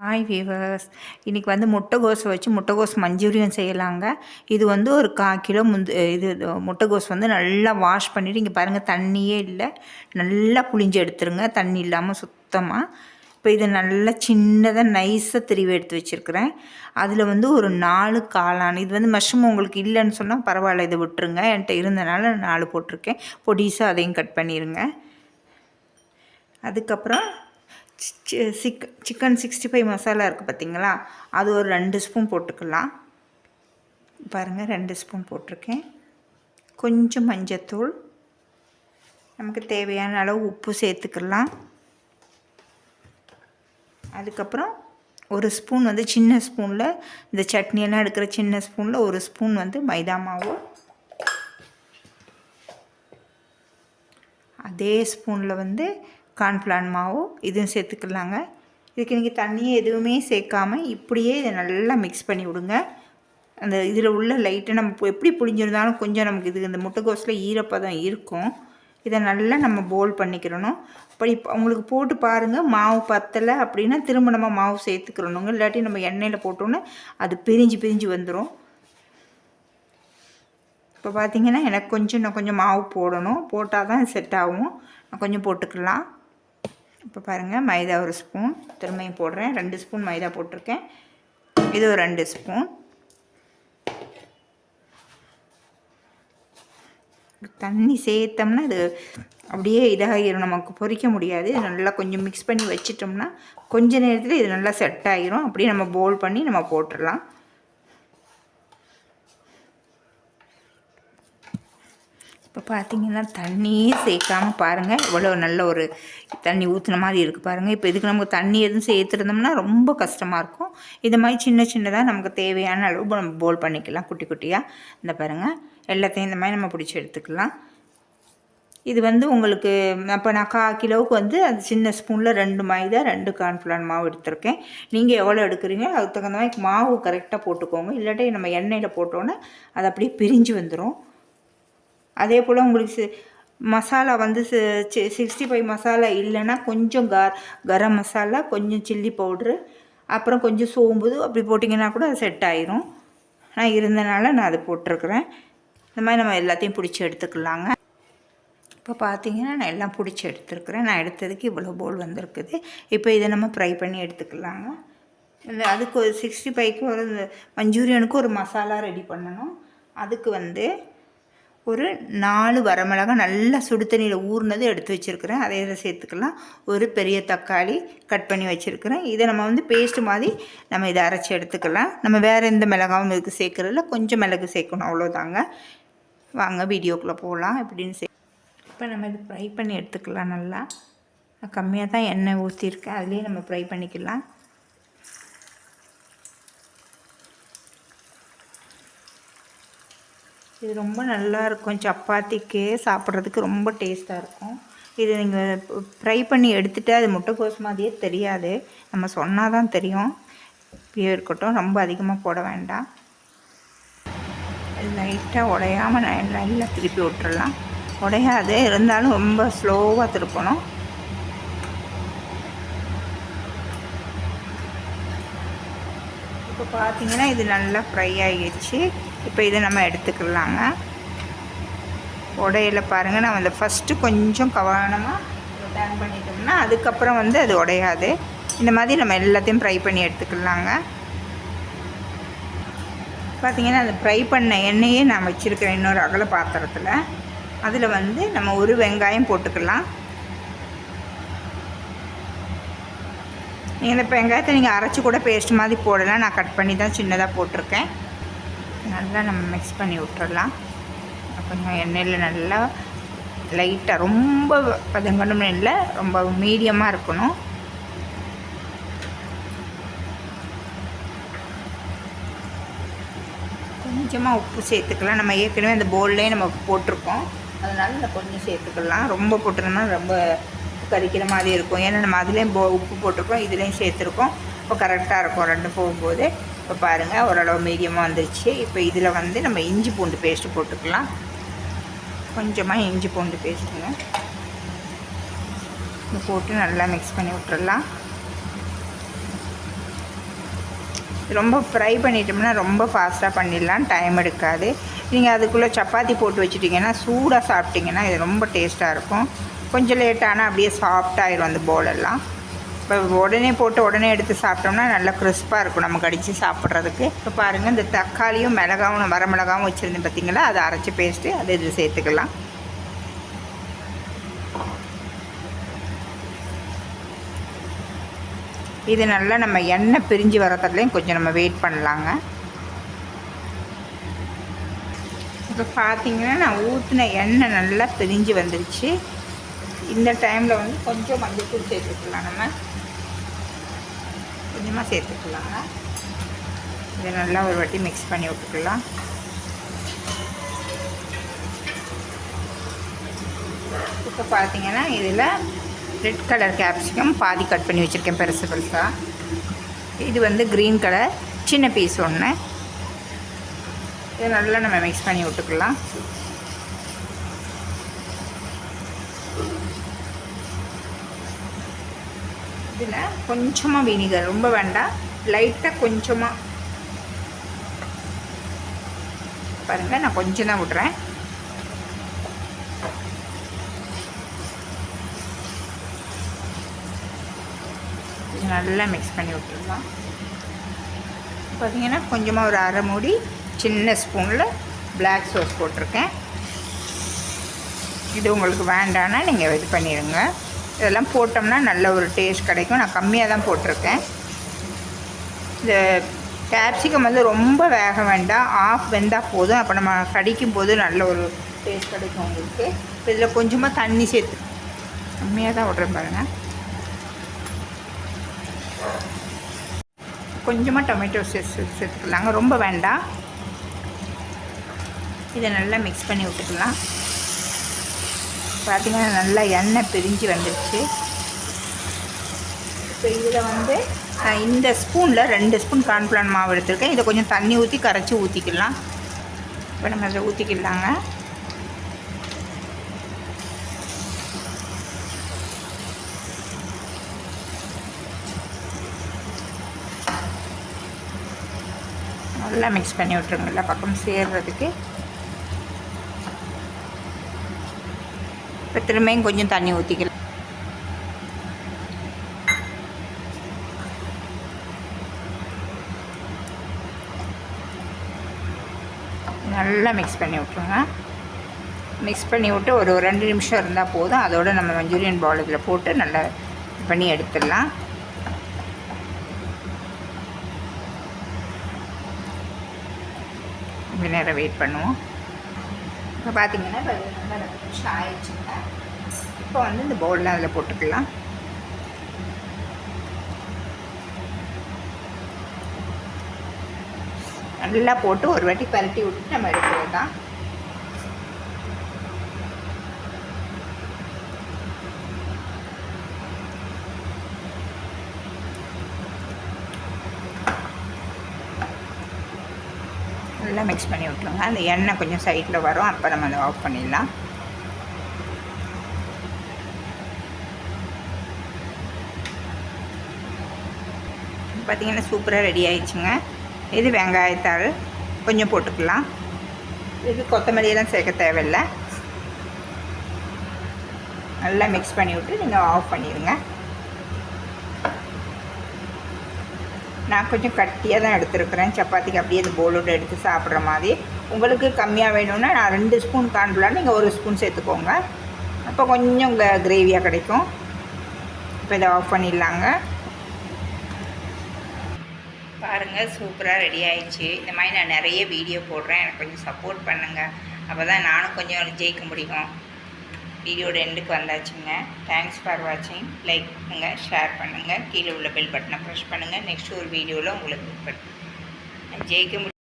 Hi viewers, இன்றைக்கி வந்து முட்டைகோஸை வச்சு முட்டைகோஸ் மஞ்சூரியன் செய்யலாங்க. இது வந்து ஒரு 1/4 கிலோ இது முட்டைகோஸ் வந்து நல்லா வாஷ் பண்ணிவிட்டு, இங்கே பாருங்கள் தண்ணியே இல்லை, நல்லா புழிஞ்சு எடுத்துருங்க, தண்ணி இல்லாமல் சுத்தமாக. இப்போ இதை நல்லா சின்னதாக நைஸாக திருவி எடுத்து வச்சுருக்கிறேன். அதில் வந்து ஒரு 4 காளான், இது வந்து மஷ்ரூம் உங்களுக்கு இல்லைன்னு சொன்னால் பரவாயில்ல, இதை விட்டுருங்க. என்கிட்ட இருந்தனால 4 போட்டிருக்கேன். பொடிசாக அதையும் கட் பண்ணிடுங்க. அதுக்கப்புறம் சிக்கன் 65 மசாலா இருக்குது பார்த்திங்களா, அது ஒரு 2 ஸ்பூன் போட்டுக்கலாம். பாருங்கள் 2 ஸ்பூன் போட்டிருக்கேன். கொஞ்சம் மஞ்சத்தூள், நமக்கு தேவையான அளவு உப்பு சேர்த்துக்கலாம். அதுக்கப்புறம் ஒரு ஸ்பூன் வந்து சின்ன ஸ்பூனில், இந்த சட்னியெல்லாம் எடுக்கிற சின்ன ஸ்பூனில் ஒரு ஸ்பூன் வந்து மைதா மாவு, அதே ஸ்பூனில் வந்து கார்ன்ஃப்ளவர் மாவு இதுவும் சேர்த்துக்கலாங்க. இதுக்கு நீங்கள் தண்ணியே எதுவுமே சேர்க்காமல் இப்படியே இதை நல்லா மிக்ஸ் பண்ணி விடுங்க. அந்த இதில் உள்ள லைட்டை நம்ம எப்படி புழிஞ்சிருந்தாலும் கொஞ்சம் நமக்கு இது இந்த முட்டைகோஸில் ஈரப்பதம் இருக்கும். இதை நல்லா நம்ம போல் பண்ணிக்கிறணும். அப்படி உங்களுக்கு போட்டு பாருங்கள், மாவு பத்தலை அப்படின்னா திரும்ப நம்ம மாவு சேர்த்துக்கிறணுங்க. இல்லாட்டி நம்ம எண்ணெயில் போட்டோன்னே அது பிரிஞ்சு வந்துடும். இப்போ பார்த்திங்கன்னா எனக்கு கொஞ்சம் மாவு போடணும், போட்டால் தான் செட் ஆகும். நான் கொஞ்சம் போட்டுக்கலாம். இப்போ பாருங்கள், மைதா ஒரு ஸ்பூன் திரும்பியும் போடுறேன். 2 ஸ்பூன் மைதா போட்டிருக்கேன். இது ஒரு 2 ஸ்பூன். தண்ணி சேர்த்தோம்னா இது அப்படியே இதாகிடும், நமக்கு பொரிக்க முடியாது. நல்லா கொஞ்சம் மிக்ஸ் பண்ணி வச்சிட்டோம்னா கொஞ்ச நேரத்தில் இது நல்லா செட் ஆகிரும். அப்படியே நம்ம போல் பண்ணி நம்ம போட்டுடலாம். இப்போ பார்த்திங்கன்னா தண்ணியே சேர்க்காமல் பாருங்கள், இவ்வளோ நல்ல ஒரு தண்ணி ஊற்றின மாதிரி இருக்குது பாருங்கள். இப்போ இதுக்கு நமக்கு தண்ணி எதுவும் சேர்த்துருந்தோம்னா ரொம்ப கஷ்டமாக இருக்கும். இது மாதிரி சின்னதாக நமக்கு தேவையான அளவு நம்ம போல் பண்ணிக்கலாம், குட்டி குட்டியாக. இந்த பாருங்கள், எல்லாத்தையும் இந்த மாதிரி நம்ம பிடிச்சி எடுத்துக்கலாம். இது வந்து உங்களுக்கு இப்போ நான் 1/4 கிலோவுக்கு வந்து அது சின்ன ஸ்பூனில் 2 மைதா 2 கார்ன்ஃப்ளவர் மாவு எடுத்துருக்கேன். நீங்கள் எவ்வளோ எடுக்கிறீங்க அதுக்கு தகுந்த மாதிரி மாவு கரெக்டாக போட்டுக்கோங்க. இல்லாட்டி நம்ம எண்ணெயில் போட்டோன்னே அது அப்படியே பிரிஞ்சு வந்துடும். அதே போல் உங்களுக்கு மசாலா வந்து 65 மசாலா இல்லைன்னா கொஞ்சம் கரம் மசாலா, கொஞ்சம் சில்லி பவுட்ரு, அப்புறம் கொஞ்சம் சோம்பு அப்படி போட்டிங்கன்னா கூட அது செட் ஆயிரும். நான் இருந்தனால நான் அதை போட்டிருக்கிறேன். இந்த மாதிரி நம்ம எல்லாத்தையும் பிடிச்சி எடுத்துக்கலாங்க. இப்போ பார்த்திங்கன்னா நான் எல்லாம் பிடிச்சி எடுத்துருக்குறேன். நான் எடுத்ததுக்கு இவ்வளோ போல் வந்திருக்குது. இப்போ இதை நம்ம ஃப்ரை பண்ணி எடுத்துக்கலாங்க. இந்த அதுக்கு ஒரு 65க்கு ஒரு மஞ்சூரியனுக்கு ஒரு மசாலா ரெடி பண்ணணும். அதுக்கு வந்து ஒரு 4 வரமிளகா நல்லா சுடு தண்ணியில் ஊறினது எடுத்து வச்சுருக்கிறேன். அதை இதை சேர்த்துக்கலாம். ஒரு பெரிய தக்காளி கட் பண்ணி வச்சுருக்கிறேன். இதை நம்ம வந்து பேஸ்ட்டு மாதிரி நம்ம இதை அரைச்சி எடுத்துக்கலாம். நம்ம வேறு எந்த மிளகாவும் இதுக்கு சேர்க்குறதில்ல, கொஞ்சம் மிளகு சேர்க்கணும், அவ்வளோதாங்க. வாங்க வீடியோக்குள்ளே போகலாம் எப்படின்னு இப்போ நம்ம இது ஃப்ரை பண்ணி எடுத்துக்கலாம். நல்லா கம்மியாக தான் எண்ணெய் ஊற்றிருக்கேன், அதுலேயே நம்ம ஃப்ரை பண்ணிக்கலாம். இது ரொம்ப நல்லாயிருக்கும், சப்பாத்திக்கு சாப்பிட்றதுக்கு ரொம்ப டேஸ்ட்டாக இருக்கும். இது நீங்கள் ஃப்ரை பண்ணி எடுத்துகிட்டு அது முட்டைகோஸ் மாதிரியே தெரியாது, நம்ம சொன்னால் தான் தெரியும். இப்படியே இருக்கட்டும், ரொம்ப அதிகமாக போட வேண்டாம். லைட்டாக உடையாமல் நல்லா திருப்பி விட்டுறலாம். உடையாது, இருந்தாலும் ரொம்ப ஸ்லோவாக திருப்பணும். இப்போ பார்த்திங்கன்னா இது நல்லா ஃப்ரை ஆகிடுச்சு. இப்போ இதை நம்ம எடுத்துக்கலாங்க. உடையில பாருங்கள், நம்ம இந்த ஃபஸ்ட்டு கொஞ்சம் கவனமாக டர்ன் பண்ணிட்டோம்னா அதுக்கப்புறம் வந்து அது உடையாது. இந்த மாதிரி நம்ம எல்லாத்தையும் ஃப்ரை பண்ணி எடுத்துக்கலாங்க. பார்த்திங்கன்னா அந்த ஃப்ரை பண்ண எண்ணெயே நான் வச்சுருக்கிறேன் இன்னொரு அகல பாத்திரத்தில். அதில் வந்து நம்ம ஒரு வெங்காயம் போட்டுக்கலாம். நீங்கள் இந்த வெங்காயத்தை நீங்கள் அரைச்சி கூட பேஸ்ட் மாதிரி போடலாம். நான் கட் பண்ணி தான் சின்னதாக போட்டிருக்கேன். நல்லா நம்ம மிக்ஸ் பண்ணி விட்டுறலாம். கொஞ்சம் எண்ணெயில் நல்லா லைட்டாக, ரொம்ப பதங்கணும் இல்லை, ரொம்ப மீடியமாக இருக்கணும். கொஞ்சமாக உப்பு சேர்த்துக்கலாம். நம்ம ஏற்கனவே அந்த பவுல்லையே நம்ம போட்டிருக்கோம், அதனால நம்ம கொஞ்சம் சேர்த்துக்கலாம். ரொம்ப போட்டுருந்தோம்னா ரொம்ப கறிக்கிற மாதிரி இருக்கும். ஏன்னா நம்ம அதுலேயும் உப்பு போட்டிருக்கோம், இதுலேயும் சேர்த்துருக்கோம். இப்போ கரெக்டாக இருக்கும் ரெண்டும் போகும்போது. இப்போ பாருங்கள் ஓரளவு மீடியமாக வந்துருச்சு. இப்போ இதில் வந்து நம்ம இஞ்சி பூண்டு பேஸ்ட்டு போட்டுக்கலாம். கொஞ்சமாக இஞ்சி பூண்டு பேஸ்ட்டுங்க இது போட்டு நல்லா மிக்ஸ் பண்ணி விட்டுறலாம். ரொம்ப ஃப்ரை பண்ணிட்டோம்னா ரொம்ப ஃபாஸ்ட்டாக பண்ணிடலாம், டைம் எடுக்காது. நீங்கள் அதுக்குள்ளே சப்பாத்தி போட்டு வச்சுட்டிங்கன்னா சூடாக சாப்பிட்டிங்கன்னா இது ரொம்ப டேஸ்ட்டாக இருக்கும். கொஞ்சம் லேட்டானால் அப்படியே சாஃப்டாகிடும் அந்த போலெல்லாம். இப்போ உடனே போட்டு உடனே எடுத்து சாப்பிட்டோம்னா நல்லா கிறிஸ்பாக இருக்கும் நம்ம கடித்து சாப்பிட்றதுக்கு. இப்போ பாருங்கள், இந்த தக்காளியும் மிளகாவும் வரமிளகாவும் வச்சுருந்தேன் பார்த்திங்களா, அதை அரைச்சி பேஸ்ட்டு அதை இது சேர்த்துக்கலாம். இது நல்லா நம்ம எண்ணெய் பிரிஞ்சு வரத்துலேயும் கொஞ்சம் நம்ம வெயிட் பண்ணலாங்க. இப்போ பார்த்திங்கன்னா நான் ஊற்றின எண்ணெய் நல்லா பிரிஞ்சு வந்துடுச்சு. இந்த டைமில் வந்து கொஞ்சம் மஞ்சள்தூள் சேர்த்துக்கலாம், நம்ம கொஞ்சமாக சேர்த்துக்கலாங்க. இதை நல்லா ஒரு வாட்டி மிக்ஸ் பண்ணி விட்டுக்கலாம். இப்போ பார்த்திங்கன்னா இதில் ரெட் கலர் கேப்சிகம் பாதி கட் பண்ணி வச்சுருக்கேன் பெருசு பெருசாக. இது வந்து க்ரீன் கலர் சின்ன பீஸ் ஒன்று. இதை நல்லா நம்ம மிக்ஸ் பண்ணி விட்டுக்கலாம். இதில் கொஞ்சமாக வினிகர், ரொம்ப வேண்டாம், லைட்டாக கொஞ்சமாக பாருங்கள், நான் கொஞ்சம் தான் விட்றேன். நல்லா மிக்ஸ் பண்ணி விட்டுடலாம். பார்த்திங்கன்னா கொஞ்சமாக ஒரு அரை மூடி சின்ன ஸ்பூனில் பிளாக் சாஸ் போட்டிருக்கேன். இது உங்களுக்கு வேண்டான்னா நீங்கள் இது பண்ணிடுங்க. இதெல்லாம் போட்டோம்னா நல்ல ஒரு டேஸ்ட் கிடைக்கும். நான் கம்மியாக தான் போட்டிருக்கேன். இந்த கேப்சிகம் வந்து ரொம்ப வேக வேண்டாம், ஆஃப் வெந்தால் போதும். அப்போ நம்ம கடிக்கும் போது நல்ல ஒரு டேஸ்ட் கிடைக்கும் உங்களுக்கு. இதில் கொஞ்சமாக தண்ணி சேர்த்து கம்மியாக தான் விட்றேன் பாருங்கள். கொஞ்சமாக டொமேட்டோ சேர்த்துக்கலாங்க, ரொம்ப வேண்டாம். இதை நல்லா மிக்ஸ் பண்ணி விட்டுக்கலாம். பார்த்திங்கன்னா நல்லா எண்ணெய் பிரிஞ்சு வந்துடுச்சு. இப்போ இதில் வந்து இந்த ஸ்பூனில் 2 ஸ்பூன் கார்ன்ஃப்ளவர் மாவு எடுத்துருக்கேன். இதை கொஞ்சம் தண்ணி ஊற்றி கரைச்சி ஊற்றிக்கலாம். இப்போ நம்ம அதை ஊற்றிக்கலாங்க. நல்லா மிக்ஸ் பண்ணி விட்ருங்க எல்லா பக்கம் சேர்றதுக்கு. இப்போ திரும்பியும் கொஞ்சம் தண்ணி ஊற்றிக்கலாம். நல்லா மிக்ஸ் பண்ணி விட்ருங்க. மிக்ஸ் பண்ணி விட்டு ஒரு 2 நிமிஷம் இருந்தால் போதும். அதோடு நம்ம மஞ்சூரியன் பால் இதில் போட்டு நல்லா பண்ணி எடுத்துடலாம். கொஞ்சம் நேரம் வெயிட் பண்ணுவோம். இப்போ பார்த்திங்கன்னா இப்போ நல்லா 2 நிமிஷம் ஆயிடுச்சுங்க. இப்போ வந்து இந்த பவுலில் அதில் போட்டுக்கலாம். நல்லா போட்டு ஒரு வாட்டி பரட்டி விட்டுட்டு நம்ம எடுக்கிறது தான். நல்லா மிக்ஸ் பண்ணி விட்ருங்க. அந்த எண்ணெய் கொஞ்சம் சைடில் வரும், அப்போ நம்ம அதை ஆஃப் பண்ணிடலாம். பார்த்திங்கன்னா சூப்பராக ரெடி ஆயிடுச்சுங்க. இது வெங்காயத்தாள் கொஞ்சம் போட்டுக்கலாம். இது கொத்தமல்லியெல்லாம் சேர்க்க தேவையில்லை. நல்லா மிக்ஸ் பண்ணி விட்டு நீங்கள் ஆஃப் பண்ணிடுங்க. நான் கொஞ்சம் கட்டியாக தான் எடுத்துருக்குறேன், சப்பாத்திக்கு அப்படியே இது போலோடு எடுத்து சாப்பிட்ற மாதிரி. உங்களுக்கு கம்மியாக வேணும்னா நான் 2 ஸ்பூன் கார்ன்ஃப்ளவர் நீங்கள் 1 ஸ்பூன் சேர்த்துக்கோங்க. அப்போ கொஞ்சம் கிரேவியாக கிடைக்கும். இப்போ இதை ஆஃப் பண்ணிடலாங்க. பாருங்கள், சூப்பராக ரெடி ஆயிடுச்சு. இந்த மாதிரி நான் நிறைய வீடியோ போடுறேன், எனக்கு கொஞ்சம் சப்போர்ட் பண்ணுங்கள். அப்போ தான் நானும் கொஞ்சம் ஜெயிக்க முடியும். வீடியோட எண்டுக்கு வந்தாச்சுங்க. தேங்க்ஸ் ஃபார் வாட்சிங். லைக் பண்ணுங்கள், ஷேர் பண்ணுங்கள், கீழே உள்ள பெல் பட்டனை ப்ரெஸ் பண்ணுங்கள். நெக்ஸ்ட் ஒரு வீடியோவில் உங்களுக்கு ஜெயிக்க முடியும்.